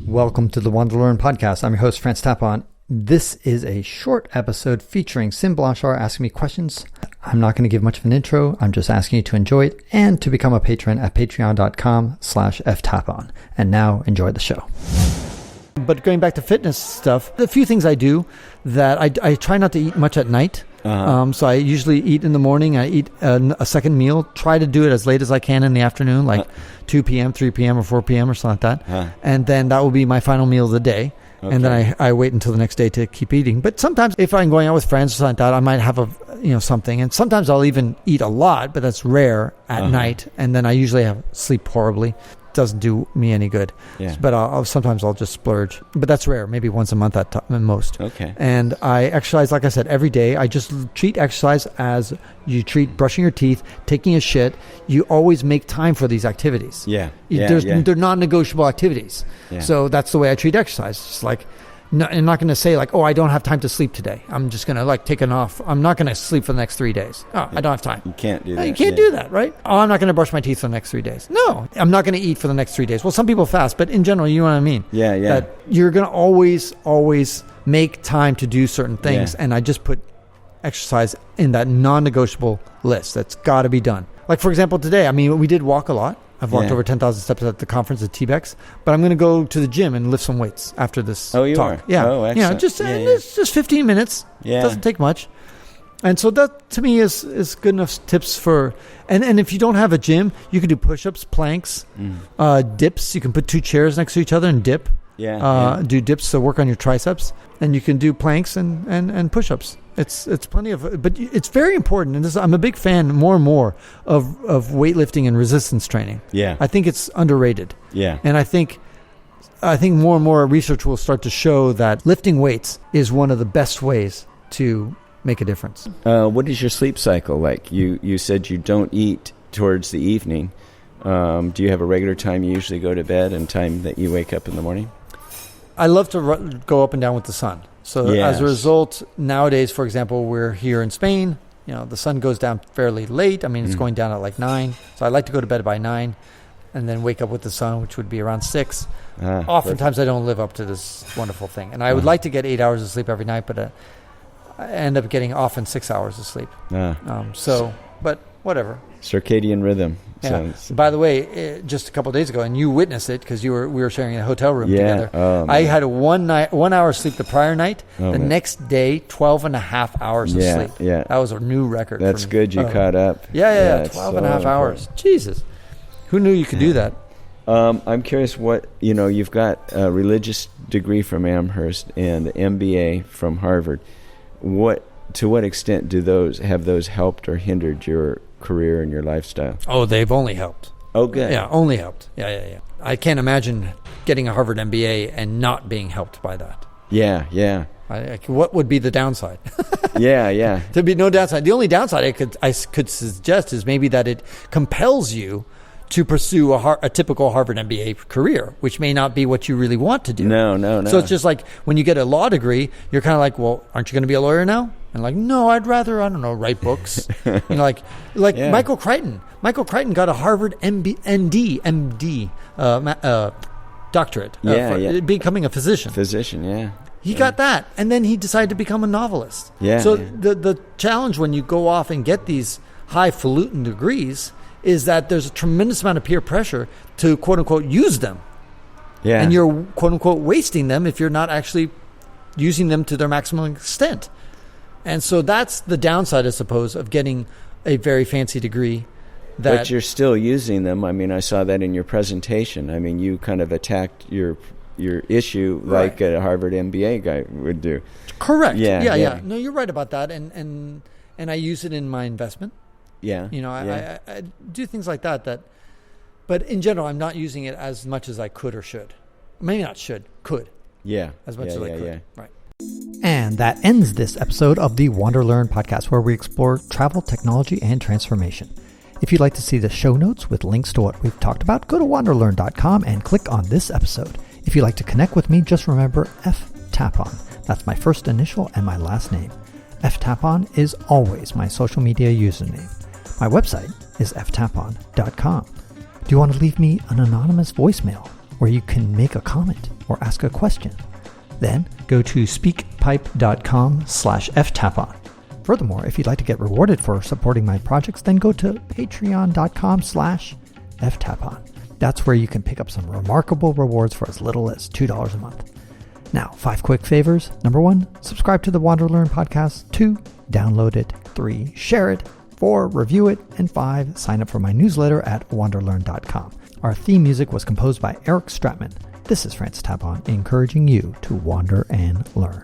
Welcome to the WanderLearn podcast. I'm your host, Tapon. This is a short episode featuring Sym Blanchard asking me questions. I'm not going to give much of an intro. I'm just asking you to enjoy it and to become a patron at patreon.com/ftapon. And now enjoy the show. But going back to fitness stuff, a few things I do that I try not to eat much at night. So I usually eat in the morning. I eat a second meal. Try to do it as late as I can in the afternoon, like 2 p.m., 3 p.m., or 4 p.m. or something like that. And then that will be my final meal of the day. Okay. And then I wait until the next day to keep eating. But sometimes if I'm going out with friends or something like that, I might have something. And sometimes I'll even eat a lot, but that's rare at night. And then I usually sleep horribly. Doesn't do me any good. Yeah. But sometimes I'll just splurge. But that's rare, maybe once a month at most. Okay. And I exercise, like I said, every day. I just treat exercise as you treat brushing your teeth, taking a shit. You always make time for these activities. Yeah. They're non-negotiable activities. Yeah. So that's the way I treat exercise. It's like, I'm not going to say like, oh, I don't have time to sleep today. I'm just going to take an off. I'm not going to sleep for the next 3 days. Oh, I don't have time. You can't do that. No, you can't do that, right? Oh, I'm not going to brush my teeth for the next 3 days. No, I'm not going to eat for the next 3 days. Well, some people fast, but in general, you know what I mean? Yeah. That you're going to always make time to do certain things. Yeah. And I just put exercise in that non-negotiable list. That's got to be done. Like, for example, today, we did walk a lot. I've walked over 10,000 steps at the conference at TBEX, but I'm going to go to the gym and lift some weights after this talk. Are? Yeah. Oh, excellent. It's just 15 minutes. Yeah. It doesn't take much. And so that, to me, is good enough tips for... And if you don't have a gym, you can do push-ups, planks, dips. You can put 2 chairs next to each other and dip. Do dips to work on your triceps. And you can do planks and push-ups. It's plenty of, but it's very important. And I'm a big fan more and more of weightlifting and resistance training. Yeah. I think it's underrated. Yeah. And I think more and more research will start to show that lifting weights is one of the best ways to make a difference. What is your sleep cycle like? You said you don't eat towards the evening. Do you have a regular time you usually go to bed and time that you wake up in the morning? I love to go up and down with the sun. So as a result, nowadays, for example, we're here in Spain. The sun goes down fairly late. It's going down at like 9. So I like to go to bed by 9 and then wake up with the sun, which would be around 6. Oftentimes, I don't live up to this wonderful thing. And I would like to get 8 hours of sleep every night, but I end up getting often 6 hours of sleep. But whatever. Circadian rhythm. Yeah. By the way, just a couple of days ago, and you witnessed it because we were sharing a hotel room together. I had 1 hour sleep the prior night. Next day, 12 and a half hours of sleep. Yeah. That was a new record. That's for me. Good. You caught up. Yeah. 12 and a half hours. Jesus. Who knew you could do that? I'm curious what, you've got a religious degree from Amherst and an MBA from Harvard. To what extent do those helped or hindered your career and your lifestyle? Oh, they've only helped. Oh, good. Yeah, only helped. Yeah. I can't imagine getting a Harvard MBA and not being helped by that. Yeah. What would be the downside? Yeah. There'd be no downside. The only downside I could suggest is maybe that it compels you to pursue a typical Harvard MBA career, which may not be what you really want to do. No. So it's just like when you get a law degree, you're kind of like, well, aren't you going to be a lawyer now? And like, no, I'd rather, I don't know, write books. Michael Crichton. Michael Crichton got a Harvard MD doctorate becoming a physician. He got that, and then he decided to become a novelist. So the challenge when you go off and get these highfalutin degrees is that there's a tremendous amount of peer pressure to quote-unquote use them. Yeah. And you're quote-unquote wasting them if you're not actually using them to their maximum extent. And so that's the downside, I suppose, of getting a very fancy degree. But you're still using them. I saw that in your presentation. You kind of attacked your issue like a Harvard MBA guy would do. Correct. Yeah. No, you're right about that. And I use it in my investment. Yeah. I do things like that. But in general, I'm not using it as much as I could or should. Maybe not should, could. Yeah. As much as I could. Yeah. Right. And that ends this episode of the WanderLearn podcast, where we explore travel, technology, and transformation. If you'd like to see the show notes with links to what we've talked about, go to wanderlearn.com and click on this episode. If you'd like to connect with me, just remember Tapon. That's my first initial and my last name. Tapon is always my social media username. My website is ftapon.com. Do you want to leave me an anonymous voicemail? where you can make a comment or ask a question. Then go to speakpipe.com/ftapon. Furthermore, if you'd like to get rewarded for supporting my projects, then go to patreon.com/ftapon. That's where you can pick up some remarkable rewards for as little as $2 a month. Now, 5 quick favors. Number 1, subscribe to the WanderLearn podcast. 2, download it. 3, share it. 4, review it. And 5, sign up for my newsletter at WanderLearn.com. Our theme music was composed by Eric Stratman. This is Francis Tapon, encouraging you to wander and learn.